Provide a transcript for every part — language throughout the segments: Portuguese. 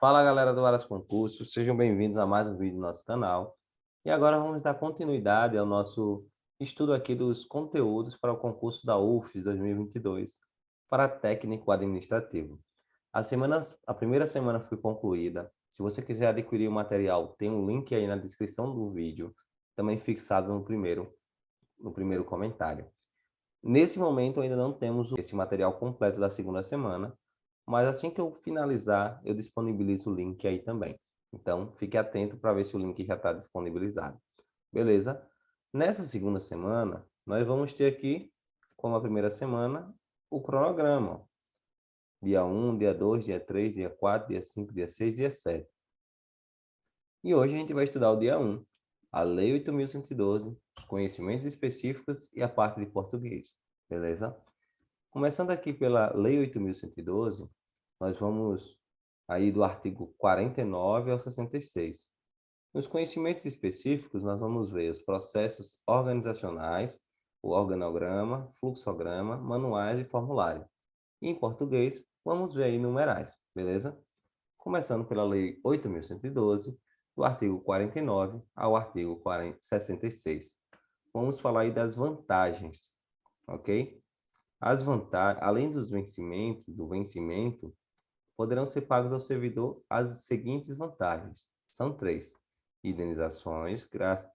Fala galera do Aras Concursos, sejam bem-vindos a mais um vídeo do nosso canal. E agora vamos dar continuidade ao nosso estudo aqui dos conteúdos para o concurso da UFES 2022 para técnico administrativo. A primeira semana foi concluída. Se você quiser adquirir o material, tem um link aí na descrição do vídeo, também fixado no primeiro comentário. Nesse momento ainda não temos esse material completo da segunda semana, mas assim que eu finalizar, eu disponibilizo o link aí também. Então, fique atento para ver se o link já está disponibilizado. Beleza? Nessa segunda semana, nós vamos ter aqui, como a primeira semana, o cronograma. Dia 1, dia 2, dia 3, dia 4, dia 5, dia 6, dia 7. E hoje a gente vai estudar o dia 1, a Lei 8.112, os conhecimentos específicos e a parte de português. Beleza? Começando aqui pela Lei 8.112, nós vamos aí do artigo 49 ao 66. Nos conhecimentos específicos, nós vamos ver os processos organizacionais, o organograma, fluxograma, manuais e formulário. E em português, vamos ver aí numerais, beleza? Começando pela Lei 8.112, do artigo 49 ao artigo 66. Vamos falar aí das vantagens, ok? As vantagens, além do vencimento, poderão ser pagos ao servidor as seguintes vantagens. São três: indenizações,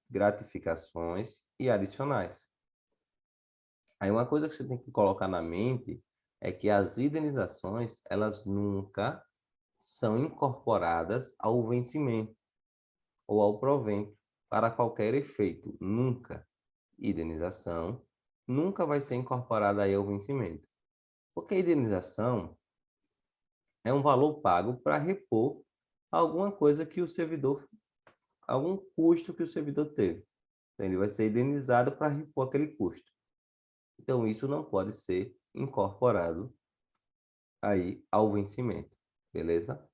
gratificações e adicionais. Aí uma coisa que você tem que colocar na mente é que as indenizações, elas nunca são incorporadas ao vencimento ou ao provento para qualquer efeito. Nunca. Indenização nunca vai ser incorporada aí ao vencimento. Porque a indenização é um valor pago para repor alguma coisa que o servidor, algum custo que o servidor teve. Então, ele vai ser indenizado para repor aquele custo. Então, isso não pode ser incorporado aí ao vencimento, beleza?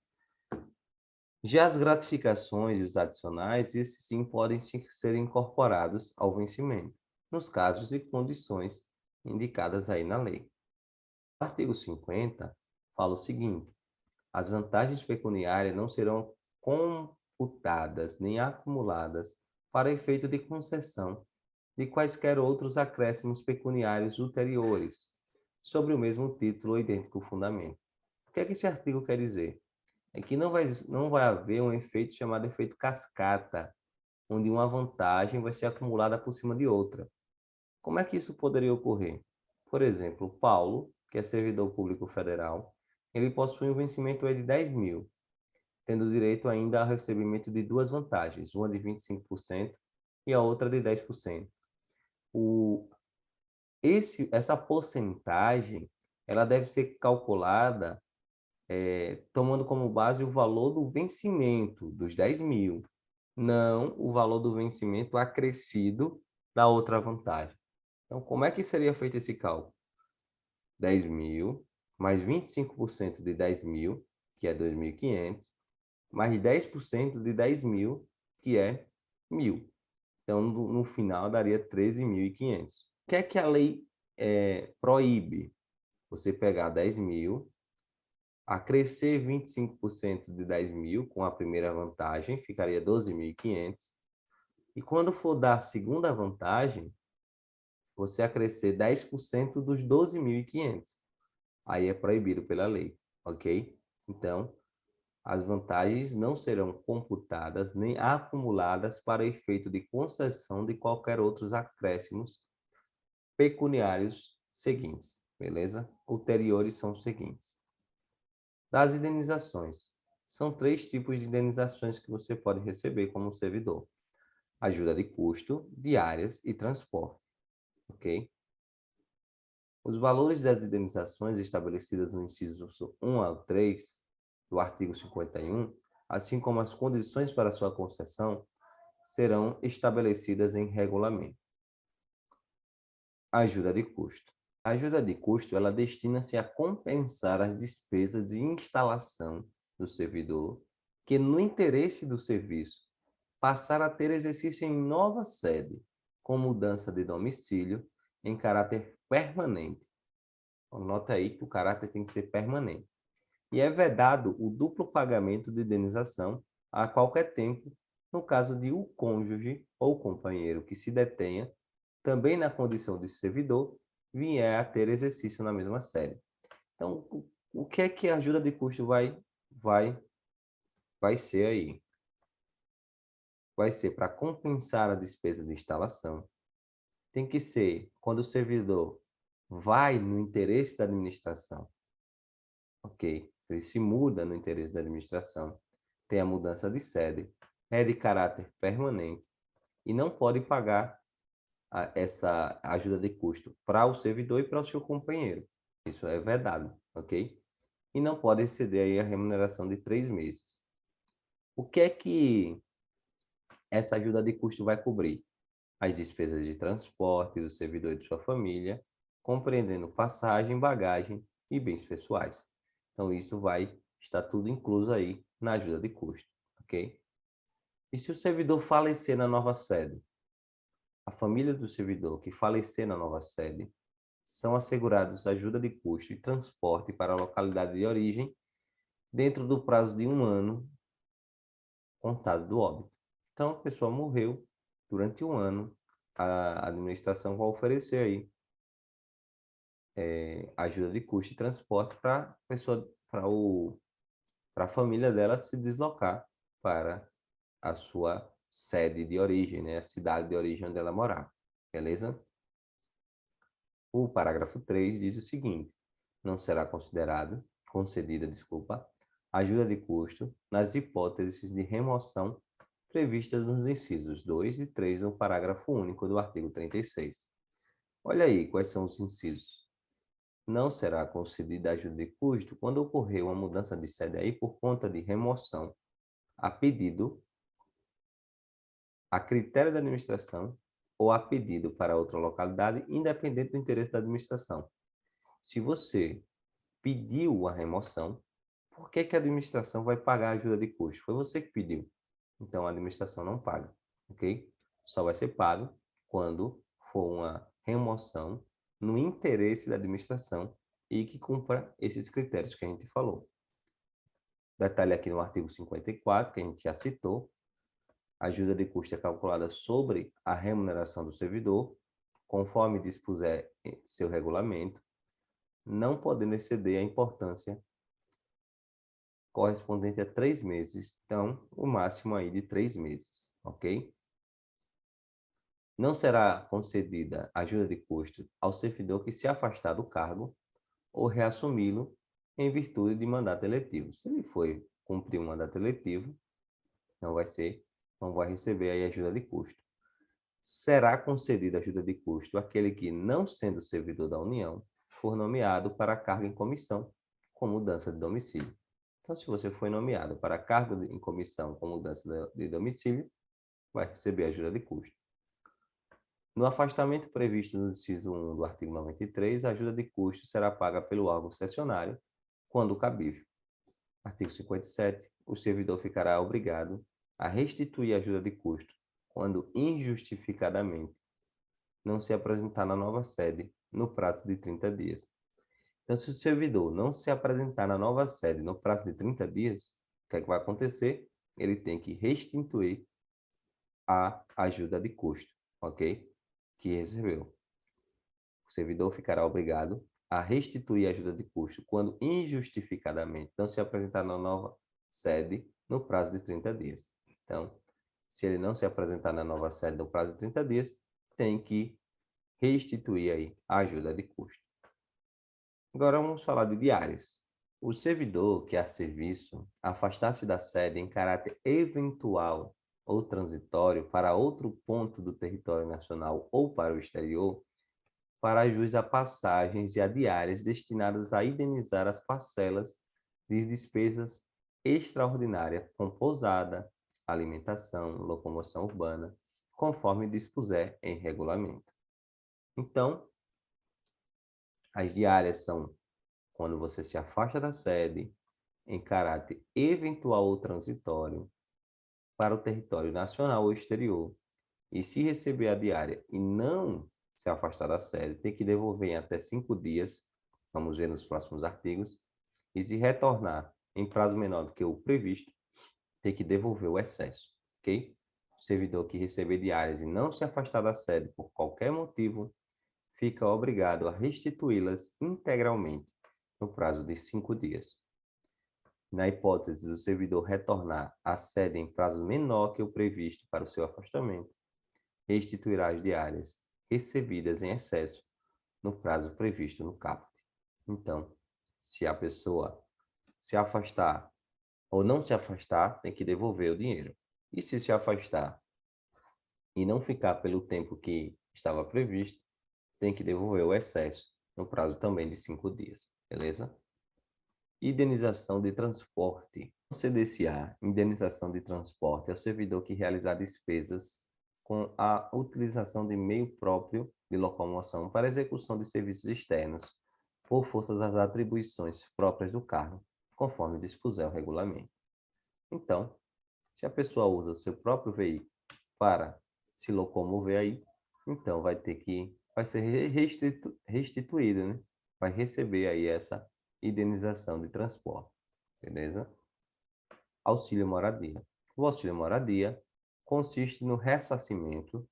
Já as gratificações e os adicionais, esses sim podem ser incorporados ao vencimento, nos casos e condições indicadas aí na lei. O artigo 50 fala o seguinte: as vantagens pecuniárias não serão computadas nem acumuladas para efeito de concessão de quaisquer outros acréscimos pecuniários ulteriores sobre o mesmo título ou idêntico fundamento. O que é que esse artigo quer dizer? É que não vai haver um efeito chamado efeito cascata, onde uma vantagem vai ser acumulada por cima de outra. Como é que isso poderia ocorrer? Por exemplo, Paulo, que é servidor público federal, ele possui um vencimento de 10 mil, tendo direito ainda ao recebimento de duas vantagens, uma de 25% e a outra de 10%. Essa porcentagem, ela deve ser calculada tomando como base o valor do vencimento dos 10 mil, não o valor do vencimento acrescido da outra vantagem. Então, como é que seria feito esse cálculo? 10 mil mais 25% de 10 mil, que é 2.500, mais 10% de 10 mil, que é 1.000. Então, no final, daria 13.500. O que é que a lei proíbe? Você pegar 10 mil, acrescer 25% de 10 mil com a primeira vantagem, ficaria 12.500. E quando for dar a segunda vantagem, você acrescer 10% dos 12.500. Aí é proibido pela lei, ok? Então, as vantagens não serão computadas nem acumuladas para efeito de concessão de qualquer outros acréscimos pecuniários seguintes, beleza? Ulteriores são os seguintes. Das indenizações. São três tipos de indenizações que você pode receber como servidor: ajuda de custo, diárias e transporte, ok? Os valores das indenizações estabelecidas no inciso 1 ao 3 do artigo 51, assim como as condições para sua concessão, serão estabelecidas em regulamento. Ajuda de custo. A ajuda de custo, ela destina-se a compensar as despesas de instalação do servidor, que no interesse do serviço passar a ter exercício em nova sede, com mudança de domicílio, em caráter permanente. Então, nota aí que o caráter tem que ser permanente. e é vedado o duplo pagamento de indenização a qualquer tempo, no caso de o cônjuge ou companheiro que se detenha, também na condição de servidor, vier a ter exercício na mesma sede. Então, o que é que a ajuda de custo vai ser aí? Vai ser para compensar a despesa de instalação. Tem que ser quando o servidor vai no interesse da administração, ok? Ele se muda no interesse da administração, tem a mudança de sede, é de caráter permanente e não pode pagar essa ajuda de custo para o servidor e para o seu companheiro. Isso é vedado, ok? E não pode exceder aí a remuneração de 3 meses. O que é que essa ajuda de custo vai cobrir? As despesas de transporte do servidor e de sua família, compreendendo passagem, bagagem e bens pessoais. Então, isso vai estar tudo incluso aí na ajuda de custo, ok? E se o servidor falecer na nova sede? A família do servidor que falecer na nova sede são assegurados ajuda de custo e transporte para a localidade de origem dentro do prazo de 1 ano contado do óbito. Então, a pessoa morreu durante 1 ano, a administração vai oferecer aí ajuda de custo e transporte para a pessoa, para a família dela se deslocar para a sua sede de origem, né? A cidade de origem onde ela morar, beleza? O parágrafo 3 diz o seguinte: não será concedida, ajuda de custo nas hipóteses de remoção previstas nos incisos 2 e 3 do parágrafo único do artigo 36. Olha aí quais são os incisos. Não será concedida ajuda de custo quando ocorrer uma mudança de sede aí por conta de remoção a pedido, a critério da administração ou a pedido para outra localidade, independente do interesse da administração. Se você pediu a remoção, por que a administração vai pagar a ajuda de custo? Foi você que pediu. Então, a administração não paga, ok? Só vai ser pago quando for uma remoção no interesse da administração e que cumpra esses critérios que a gente falou. Detalhe aqui no artigo 54, que a gente já citou, a ajuda de custo é calculada sobre a remuneração do servidor, conforme dispuser em seu regulamento, não podendo exceder a importância correspondente a 3 meses. Então, o máximo aí de 3 meses, ok? Não será concedida ajuda de custo ao servidor que se afastar do cargo ou reassumi-lo em virtude de mandato eletivo. Se ele foi cumprir um mandato eletivo, não vai receber aí ajuda de custo. Será concedida ajuda de custo àquele que, não sendo servidor da União, for nomeado para cargo em comissão com mudança de domicílio. Então, se você foi nomeado para cargo em comissão com mudança de domicílio, vai receber ajuda de custo. No afastamento previsto no inciso 1 do artigo 93, a ajuda de custo será paga pelo órgão cessionário, quando cabível. Artigo 57. O servidor ficará obrigado a restituir a ajuda de custo quando injustificadamente não se apresentar na nova sede no prazo de 30 dias. Então, se o servidor não se apresentar na nova sede no prazo de 30 dias, o que é que vai acontecer? Ele tem que restituir a ajuda de custo, ok? Que recebeu. O servidor ficará obrigado a restituir a ajuda de custo quando injustificadamente não se apresentar na nova sede no prazo de 30 dias. Então, se ele não se apresentar na nova sede no prazo de 30 dias, tem que restituir aí a ajuda de custo. Agora vamos falar de diárias. O servidor que a serviço afastar-se da sede em caráter eventual ou transitório para outro ponto do território nacional ou para o exterior, fará jus a passagens e a diárias destinadas a indenizar as parcelas de despesas extraordinárias com pousada, alimentação, locomoção urbana, conforme dispuser em regulamento. Então, as diárias são quando você se afasta da sede em caráter eventual ou transitório para o território nacional ou exterior, e se receber a diária e não se afastar da sede, tem que devolver em até 5 dias, vamos ver nos próximos artigos, E se retornar em prazo menor do que o previsto, tem que devolver o excesso, ok? O servidor que receber diárias e não se afastar da sede por qualquer motivo, fica obrigado a restituí-las integralmente no prazo de 5 dias. Na hipótese do servidor retornar à sede em prazo menor que o previsto para o seu afastamento, restituirá as diárias recebidas em excesso no prazo previsto no caput. Então, se a pessoa se afastar ou não se afastar, tem que devolver o dinheiro. E se afastar e não ficar pelo tempo que estava previsto, tem que devolver o excesso no prazo também de 5 dias, beleza? Indenização de transporte. O CDCA, indenização de transporte, é o servidor que realizar despesas com a utilização de meio próprio de locomoção para execução de serviços externos, por força das atribuições próprias do cargo, conforme dispuser o regulamento. Então, se a pessoa usa o seu próprio veículo para se locomover aí, então vai ser restituído, né? Vai receber aí essa indenização de transporte, beleza? Auxílio moradia. O auxílio moradia consiste no ressarcimento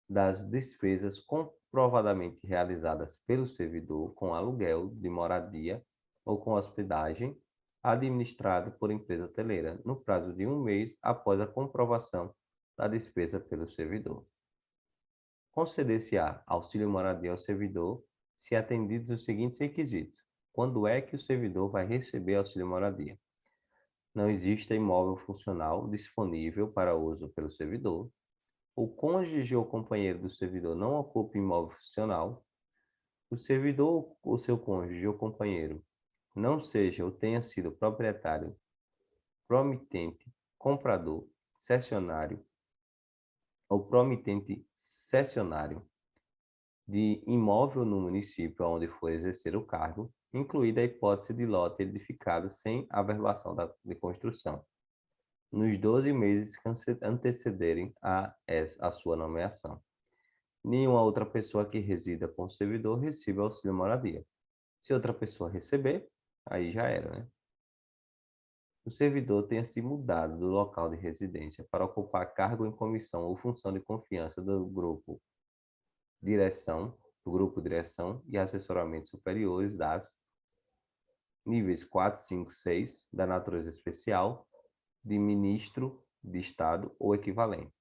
das despesas comprovadamente realizadas pelo servidor com aluguel de moradia ou com hospedagem administrado por empresa hoteleira, no prazo de 1 mês após a comprovação da despesa pelo servidor. Conceder-se-á auxílio moradia ao servidor se atendidos os seguintes requisitos. Quando é que o servidor vai receber auxílio moradia? Não existe imóvel funcional disponível para uso pelo servidor. O cônjuge ou companheiro do servidor não ocupa imóvel funcional. O servidor ou seu cônjuge ou companheiro não seja ou tenha sido proprietário, promitente, comprador, cessionário ou promitente cessionário de imóvel no município onde for exercer o cargo, incluída a hipótese de lote edificado sem averbação de construção, nos 12 meses que antecederem a sua nomeação. Nenhuma outra pessoa que resida com o servidor recebe auxílio moradia. Se outra pessoa receber, aí já era, né? O servidor tenha se mudado do local de residência para ocupar cargo em comissão ou função de confiança do grupo direção e assessoramento superiores das níveis 4, 5, 6 da natureza especial de ministro de Estado ou equivalente.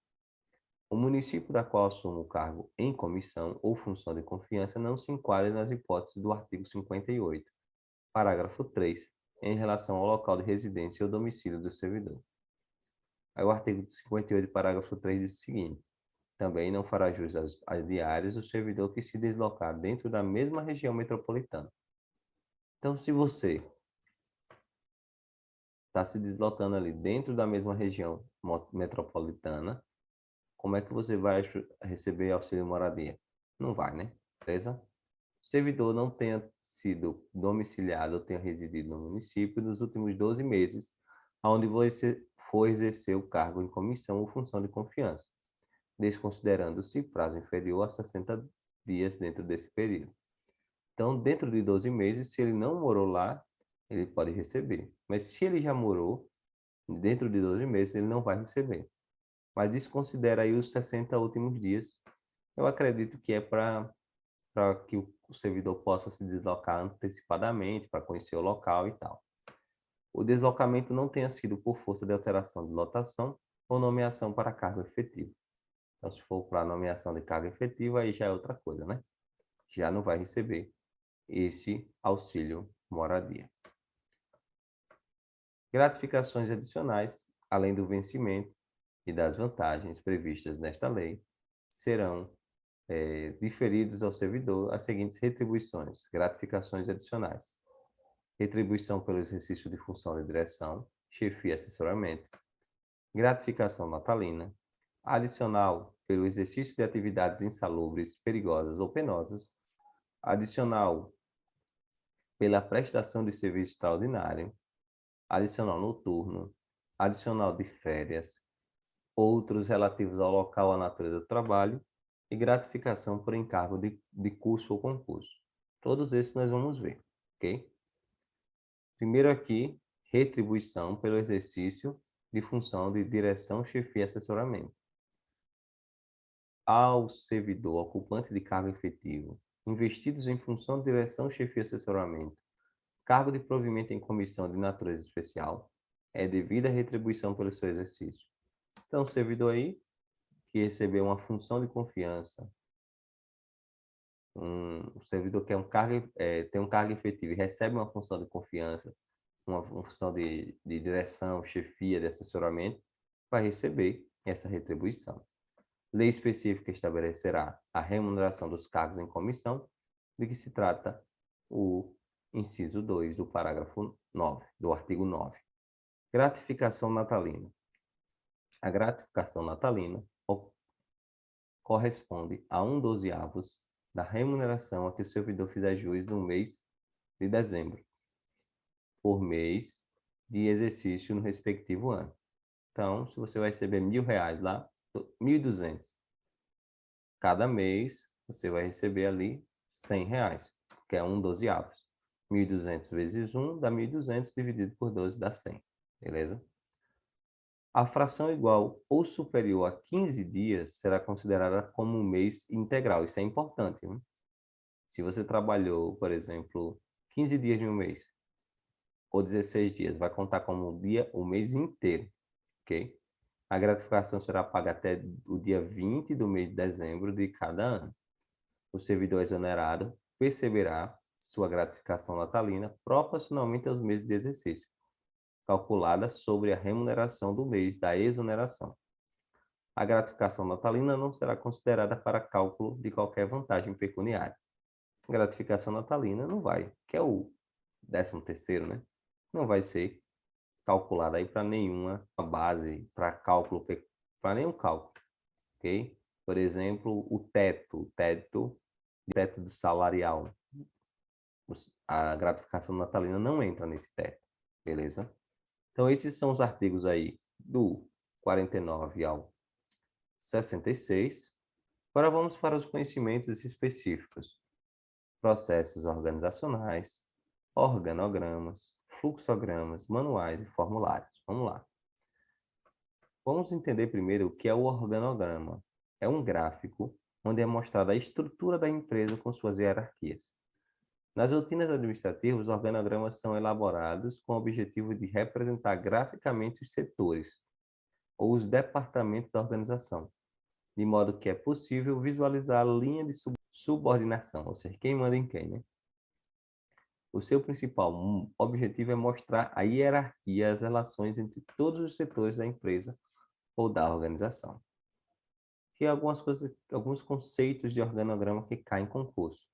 O município da qual assume o cargo em comissão ou função de confiança não se enquadra nas hipóteses do artigo 58, parágrafo 3, em relação ao local de residência ou domicílio do servidor. Aí o artigo 58, parágrafo 3 diz o seguinte: também não fará jus às diárias o servidor que se deslocar dentro da mesma região metropolitana. Então, se você está se deslocando ali dentro da mesma região metropolitana, como é que você vai receber auxílio moradia? Não vai, né? Beleza? O servidor não tenha sido domiciliado ou tenha residido no município nos últimos 12 meses, onde você for exercer o cargo em comissão ou função de confiança, desconsiderando-se prazo inferior a 60 dias dentro desse período. Então, dentro de 12 meses, se ele não morou lá, ele pode receber. Mas se ele já morou, dentro de 12 meses, ele não vai receber. Mas desconsidera aí os 60 últimos dias. Eu acredito que é para que o servidor possa se deslocar antecipadamente, para conhecer o local e tal. O deslocamento não tenha sido por força de alteração de lotação ou nomeação para cargo efetivo. Então, se for para nomeação de cargo efetivo, aí já é outra coisa, né? Já não vai receber esse auxílio moradia. Gratificações adicionais, além do vencimento e das vantagens previstas nesta lei, serão diferidos ao servidor as seguintes retribuições, gratificações adicionais. Retribuição pelo exercício de função de direção, chefia e assessoramento. Gratificação natalina. Adicional pelo exercício de atividades insalubres, perigosas ou penosas. Adicional pela prestação de serviço extraordinário. Adicional noturno. Adicional de férias. Outros relativos ao local, à natureza do trabalho e gratificação por encargo de curso ou concurso. Todos esses nós vamos ver. ok? Primeiro aqui, retribuição pelo exercício de função de direção, chefia e assessoramento. Ao servidor ocupante de cargo efetivo, investidos em função de direção, chefia e assessoramento, cargo de provimento em comissão de natureza especial, é devida retribuição pelo seu exercício. Então, o servidor aí, que recebeu uma função de confiança, um servidor que tem um cargo efetivo e recebe uma função de confiança, uma função de direção, chefia, de assessoramento, vai receber essa retribuição. Lei específica estabelecerá a remuneração dos cargos em comissão, de que se trata o inciso 2 do parágrafo 9, do artigo 9. Gratificação natalina. A gratificação natalina corresponde a 1/12 da remuneração a que o servidor fizer jus no mês de dezembro, por mês de exercício no respectivo ano. Então, se você vai receber R$1.000 lá, 1.200. Cada mês, você vai receber ali R$100, que é 1/12. 1.200 vezes 1 dá 1.200, dividido por 12 dá 100, beleza? A fração igual ou superior a 15 dias será considerada como um mês integral. Isso é importante, hein? Se você trabalhou, por exemplo, 15 dias de um mês, ou 16 dias, vai contar como um dia, o mês inteiro, ok? A gratificação será paga até o dia 20 do mês de dezembro de cada ano. O servidor exonerado perceberá sua gratificação natalina proporcionalmente aos meses de exercício, calculada sobre a remuneração do mês da exoneração. A gratificação natalina não será considerada para cálculo de qualquer vantagem pecuniária. A gratificação natalina não vai, que é o 13º, né? Não vai ser calculada aí para nenhuma base, para cálculo, para nenhum cálculo, ok? Por exemplo, o teto do salarial. A gratificação natalina não entra nesse teto, beleza? Então, esses são os artigos aí do 49 ao 66. Agora vamos para os conhecimentos específicos. Processos organizacionais, organogramas, fluxogramas, manuais e formulários. Vamos lá. Vamos entender primeiro o que é o organograma. É um gráfico onde é mostrada a estrutura da empresa com suas hierarquias. Nas rotinas administrativas, os organogramas são elaborados com o objetivo de representar graficamente os setores ou os departamentos da organização, de modo que é possível visualizar a linha de subordinação, ou seja, quem manda em quem, né? O seu principal objetivo é mostrar a hierarquia e as relações entre todos os setores da empresa ou da organização. Aqui alguns conceitos de organograma que caem em concurso.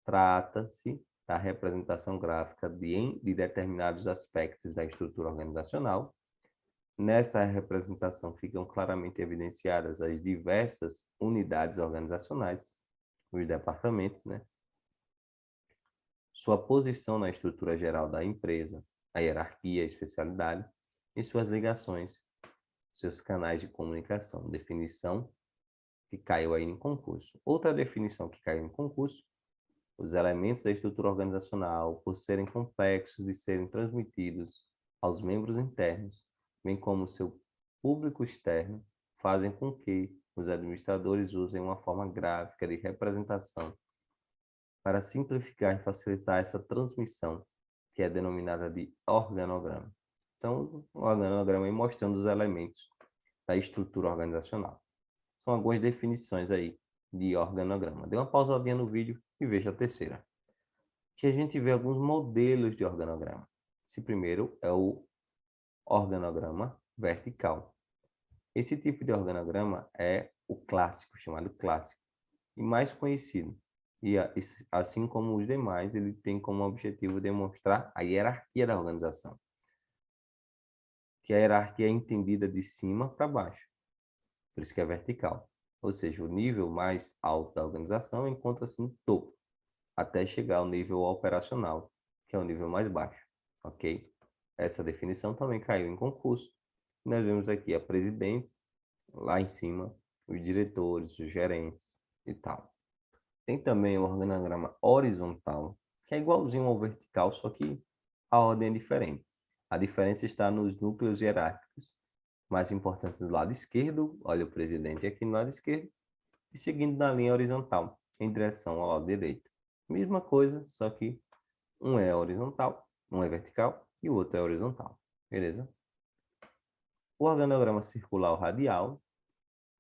Trata-se da representação gráfica de determinados aspectos da estrutura organizacional. Nessa representação ficam claramente evidenciadas as diversas unidades organizacionais, os departamentos, né? Sua posição na estrutura geral da empresa, a hierarquia, a especialidade e suas ligações, seus canais de comunicação. Definição que caiu aí em concurso. Outra definição que caiu em concurso: os elementos da estrutura organizacional, por serem complexos de serem transmitidos aos membros internos, bem como seu público externo, fazem com que os administradores usem uma forma gráfica de representação para simplificar e facilitar essa transmissão, que é denominada de organograma. Então, o organograma é mostrando os elementos da estrutura organizacional. São algumas definições aí de organograma. Dê uma pausadinha no vídeo e veja a terceira. Aqui a gente vê alguns modelos de organograma. Esse primeiro é o organograma vertical. Esse tipo de organograma é o clássico, chamado clássico, e mais conhecido. E assim como os demais, ele tem como objetivo demonstrar a hierarquia da organização, que a hierarquia é entendida de cima para baixo, por isso que é vertical. Ou seja, o nível mais alto da organização encontra-se no topo, até chegar ao nível operacional, que é o nível mais baixo, ok? Essa definição também caiu em concurso. Nós vemos aqui a presidente, lá em cima, os diretores, os gerentes e tal. Tem também o organograma horizontal, que é igualzinho ao vertical, só que a ordem é diferente. A diferença está nos núcleos hierárquicos mais importantes do lado esquerdo, olha o presidente aqui no lado esquerdo, e seguindo na linha horizontal, em direção ao lado direito. Mesma coisa, só que um é horizontal, um é vertical e o outro é horizontal. Beleza? O organograma circular ou radial,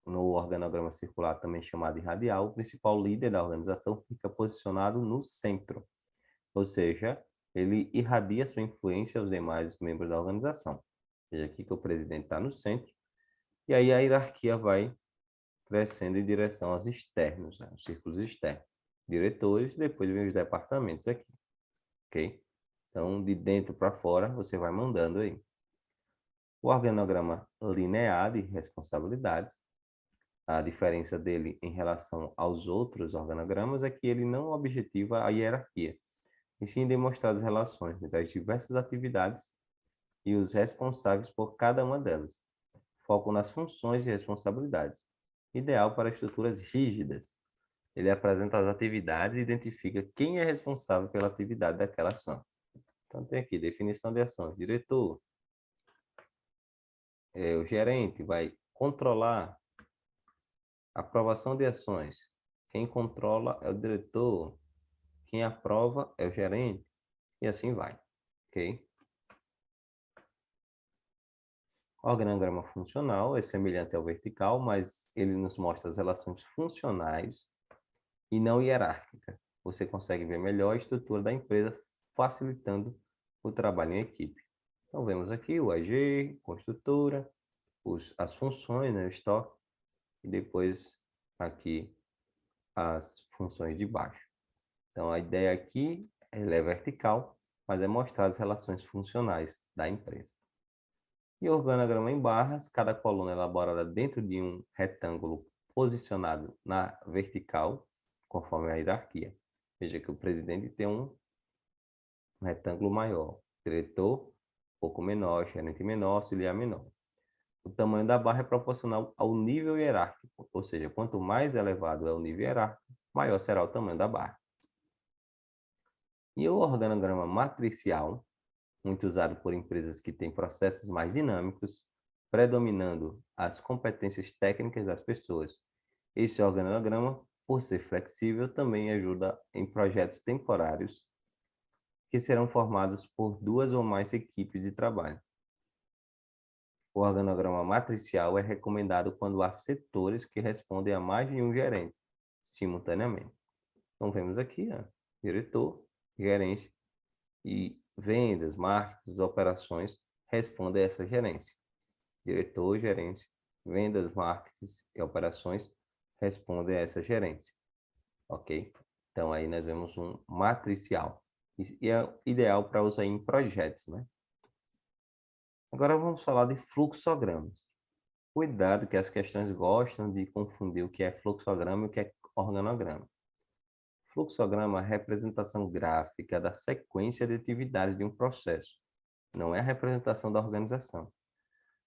no organograma circular também chamado de radial, o principal líder da organização fica posicionado no centro, ou seja, ele irradia sua influência aos demais membros da organização. Veja aqui que o presidente está no centro, e aí a hierarquia vai crescendo em direção aos externos, né? Os círculos externos. Diretores, depois vem os departamentos aqui, ok? Então, de dentro para fora, você vai mandando aí. O organograma linear de responsabilidades, a diferença dele em relação aos outros organogramas é que ele não objetiva a hierarquia, e sim demonstrar as relações entre as diversas atividades e os responsáveis por cada uma delas. Foco nas funções e responsabilidades. Ideal para estruturas rígidas. Ele apresenta as atividades e identifica quem é responsável pela atividade daquela ação. Então tem aqui definição de ações. Diretor, o gerente vai controlar a aprovação de ações. Quem controla é o diretor, quem aprova é o gerente e assim vai, ok? O organograma funcional é semelhante ao vertical, mas ele nos mostra as relações funcionais e não hierárquica. Você consegue ver melhor a estrutura da empresa, facilitando o trabalho em equipe. Então, vemos aqui o AG, construtora, as funções, né, o estoque, e depois aqui as funções de baixo. Então, a ideia aqui ela é vertical, mas é mostrar as relações funcionais da empresa. E organograma em barras, cada coluna é elaborada dentro de um retângulo posicionado na vertical, conforme a hierarquia. Veja que o presidente tem um retângulo maior, diretor um pouco menor, gerente menor, auxiliar menor. O tamanho da barra é proporcional ao nível hierárquico, ou seja, quanto mais elevado é o nível hierárquico, maior será o tamanho da barra. E o organograma matricial, muito usado por empresas que têm processos mais dinâmicos, predominando as competências técnicas das pessoas. Esse organograma, por ser flexível, também ajuda em projetos temporários que serão formados por duas ou mais equipes de trabalho. O organograma matricial é recomendado quando há setores que respondem a mais de um gerente simultaneamente. Então, vemos aqui, diretor, gerência e vendas, marketing, operações respondem a essa gerência. Diretor, gerência, vendas, marketing e operações respondem a essa gerência. Ok? Então, aí nós vemos um matricial. E é ideal para usar em projetos, né? Agora vamos falar de fluxogramas. Cuidado que as questões gostam de confundir o que é fluxograma e o que é organograma. Fluxograma é a representação gráfica da sequência de atividades de um processo, não é a representação da organização.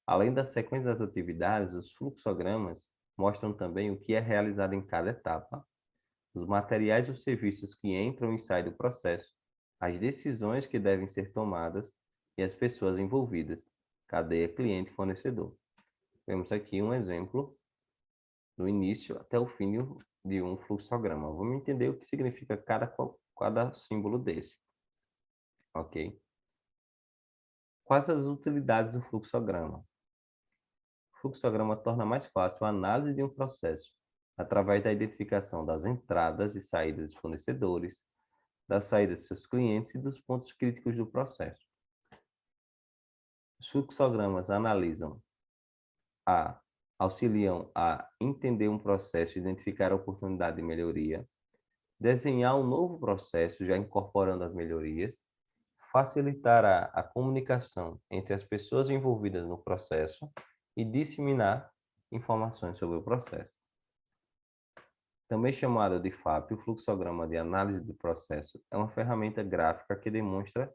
Além da sequência das atividades, os fluxogramas mostram também o que é realizado em cada etapa, os materiais ou serviços que entram e saem do processo, as decisões que devem ser tomadas e as pessoas envolvidas, cadeia cliente-fornecedor. Vemos aqui um exemplo do início até o fim de um fluxograma. Vamos entender o que significa cada símbolo desse. Ok? Quais as utilidades do fluxograma? O fluxograma torna mais fácil a análise de um processo através da identificação das entradas e saídas dos fornecedores, das saídas de seus clientes e dos pontos críticos do processo. Os fluxogramas auxiliam a entender um processo, identificar a oportunidade de melhoria, desenhar um novo processo já incorporando as melhorias, facilitar a comunicação entre as pessoas envolvidas no processo e disseminar informações sobre o processo. Também chamado de FAP, o fluxograma de análise do processo é uma ferramenta gráfica que demonstra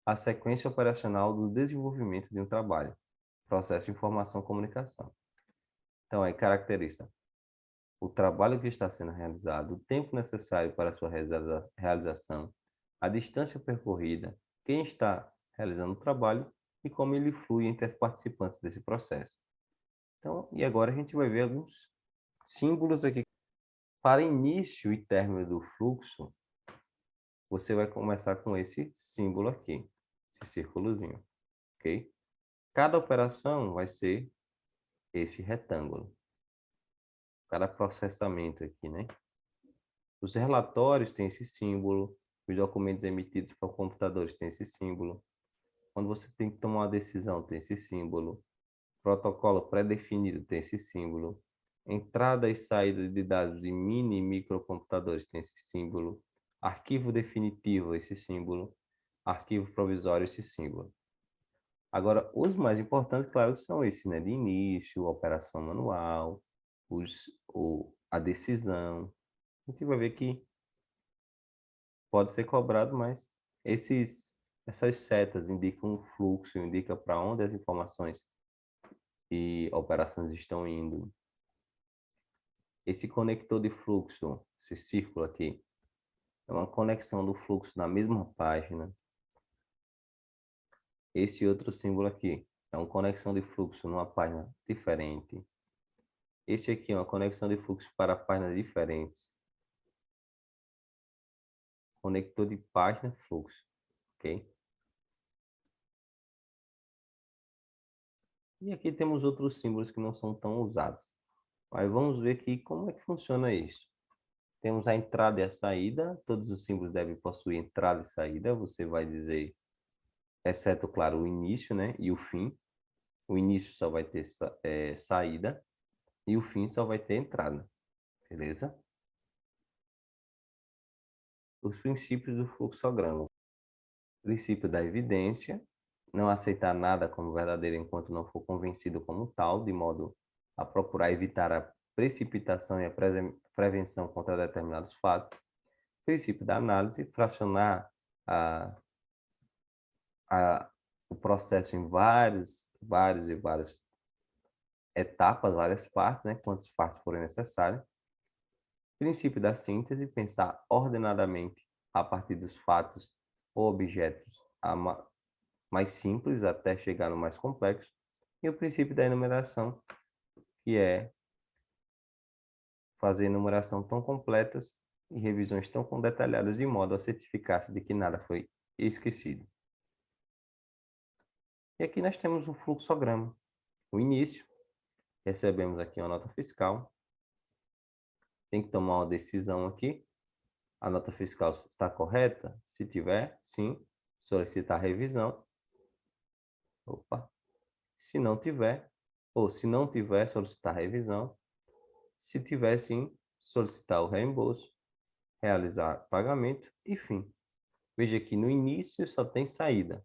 a sequência operacional do desenvolvimento de um trabalho, processo de informação-comunicação. Então, aí caracteriza o trabalho que está sendo realizado, o tempo necessário para a sua realização, a distância percorrida, quem está realizando o trabalho e como ele flui entre as participantes desse processo. Então, e agora a gente vai ver alguns símbolos aqui. Para início e término do fluxo, você vai começar com esse símbolo aqui, esse círculozinho, ok? Cada operação vai ser esse retângulo. Cada processamento aqui, né? Os relatórios têm esse símbolo, os documentos emitidos por computadores têm esse símbolo. Quando você tem que tomar uma decisão, tem esse símbolo. Protocolo pré-definido tem esse símbolo. Entrada e saída de dados de mini e microcomputadores tem esse símbolo. Arquivo definitivo, esse símbolo. Arquivo provisório, esse símbolo. Agora, os mais importantes, claro, são esses, né? De início, operação manual, a decisão. A gente vai ver que pode ser cobrado, mas essas setas indicam o fluxo, indicam para onde as informações e operações estão indo. Esse conector de fluxo, esse círculo aqui, é uma conexão do fluxo na mesma página. Esse outro símbolo aqui é uma conexão de fluxo numa página diferente. Esse aqui é uma conexão de fluxo para páginas diferentes. Conector de página fluxo, ok? E aqui temos outros símbolos que não são tão usados. Mas vamos ver aqui como é que funciona isso. Temos a entrada e a saída. Todos os símbolos devem possuir entrada e saída. Você vai dizer, exceto, claro, o início, né, e o fim. O início só vai ter saída e o fim só vai ter entrada. Beleza? Os princípios do fluxograma. Princípio da evidência. Não aceitar nada como verdadeiro enquanto não for convencido como tal, de modo a procurar evitar a precipitação e a prevenção contra determinados fatos. Princípio da análise, fracionar a, o processo em várias etapas, várias partes, né? Quantas partes forem necessárias. Princípio da síntese, pensar ordenadamente a partir dos fatos ou objetos mais simples até chegar no mais complexo. E o princípio da enumeração, que é fazer enumeração tão completas e revisões tão detalhadas de modo a certificar-se de que nada foi esquecido. E aqui nós temos um fluxograma. O início, recebemos aqui uma nota fiscal. Tem que tomar uma decisão aqui. A nota fiscal está correta? Se tiver, sim, solicitar revisão. Opa. Se não tiver, ou se não tiver, solicitar revisão. Se tiver, sim, solicitar o reembolso, realizar pagamento e fim. Veja que no início só tem saída,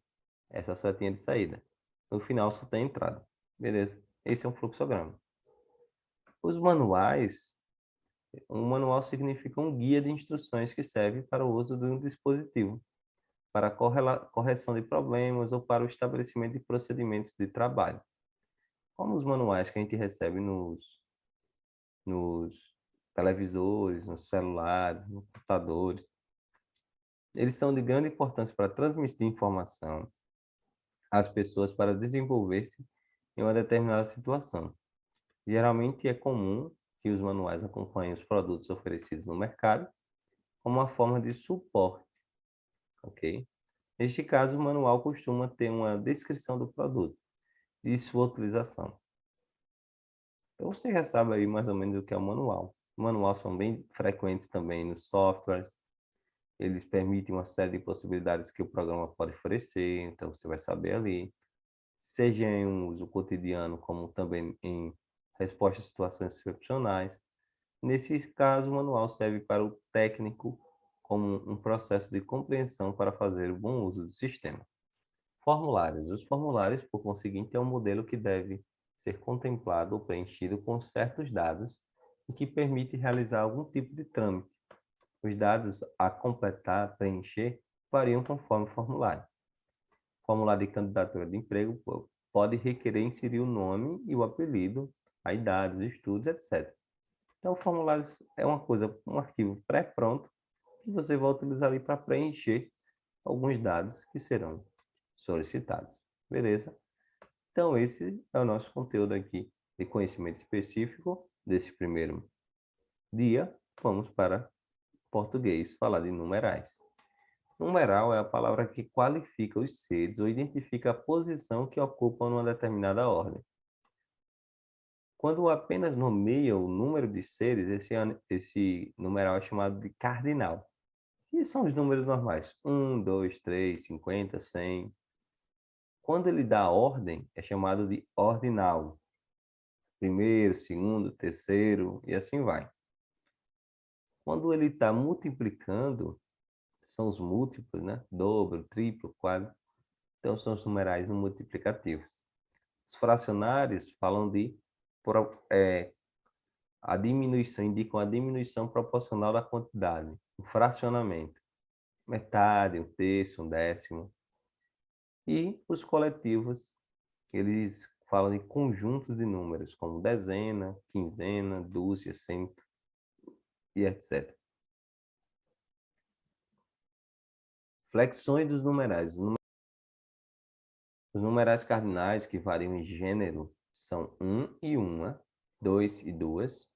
essa setinha de saída. No final só tem entrada. Beleza? Esse é um fluxograma. Os manuais, um manual significa um guia de instruções que serve para o uso de um dispositivo, para a correção de problemas ou para o estabelecimento de procedimentos de trabalho. Como os manuais que a gente recebe nos televisores, nos celulares, nos computadores, eles são de grande importância para transmitir informação às pessoas para desenvolver-se em uma determinada situação. Geralmente é comum que os manuais acompanhem os produtos oferecidos no mercado como uma forma de suporte, ok? Neste caso, o manual costuma ter uma descrição do produto e sua utilização. Então, você já sabe aí mais ou menos o que é o manual. Os manuais são bem frequentes também nos softwares. Eles permitem uma série de possibilidades que o programa pode oferecer, então você vai saber ali. Seja em um uso cotidiano, como também em resposta a situações excepcionais. Nesse caso, o manual serve para o técnico como um processo de compreensão para fazer o bom uso do sistema. Formulários. Os formulários, por conseguinte, é um modelo que deve ser contemplado ou preenchido com certos dados e que permite realizar algum tipo de trâmite. Os dados a completar, preencher, variam conforme o formulário. O formulário de candidatura de emprego pode requerer inserir o nome e o apelido, a idade, os estudos, etc. Então, o formulário é uma coisa, um arquivo pré-pronto que você vai utilizar ali para preencher alguns dados que serão solicitados. Beleza? Então, esse é o nosso conteúdo aqui de conhecimento específico desse primeiro dia. Vamos para português, falar de numerais. Numeral é a palavra que qualifica os seres ou identifica a posição que ocupam numa determinada ordem. Quando apenas nomeia o número de seres, esse numeral é chamado de cardinal. E são os números normais: 1, 2, 3, 50, 100. Quando ele dá ordem, é chamado de ordinal. Primeiro, segundo, terceiro, e assim vai. Quando ele está multiplicando, são os múltiplos, né? Dobro, triplo, quádruplo. Então, são os numerais multiplicativos. Os fracionários falam de a diminuição, indicam a diminuição proporcional da quantidade. O fracionamento. Metade, um terço, um décimo. E os coletivos, eles falam de conjuntos de números, como dezena, quinzena, dúzia, cento e etc. Flexões dos numerais. Os numerais cardinais que variam em gênero são 1 e 1, 2 e 2,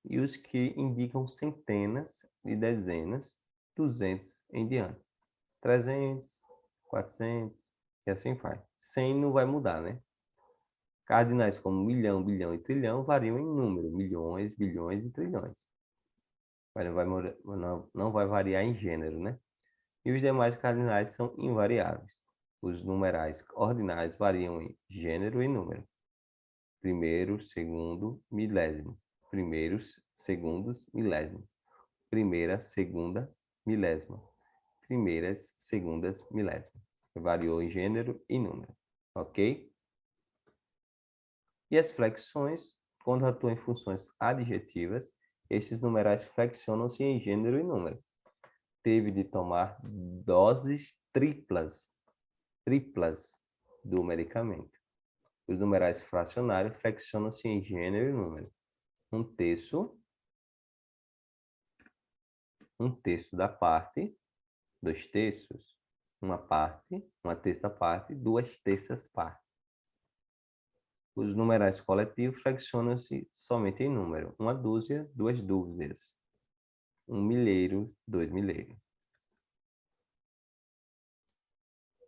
e os que indicam centenas e dezenas, 200 em diante. 300, 400, e assim vai. 100 não vai mudar, né? Cardinais como milhão, bilhão e trilhão variam em número, milhões, bilhões e trilhões. Mas não vai variar em gênero, né? E os demais cardinais são invariáveis. Os numerais ordinais variam em gênero e número. Primeiro, segundo, milésimo. Primeiros, segundos, milésimo. Primeira, segunda, milésima. Primeiras, segundas, milésima. Variou em gênero e número. Ok? E as flexões, quando atuam em funções adjetivas, esses numerais flexionam-se em gênero e número. Teve de tomar doses triplas do medicamento. Os numerais fracionários flexionam-se em gênero e número. Um terço da parte, 2 terços, uma terça parte, 2 terças partes. Os numerais coletivos flexionam-se somente em número. Uma dúzia, 2 dúzias. Um milheiro, 2 milheiros.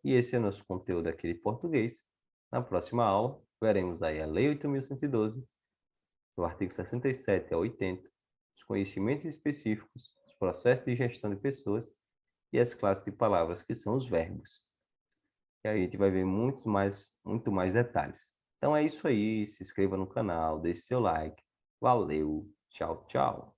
E esse é o nosso conteúdo aqui de português. Na próxima aula, veremos aí a Lei 8.112, do artigo 67 ao 80, os conhecimentos específicos, os processos de gestão de pessoas e as classes de palavras, que são os verbos. E aí a gente vai ver muito mais detalhes. Então é isso aí, se inscreva no canal, deixe seu like. Valeu, tchau, tchau.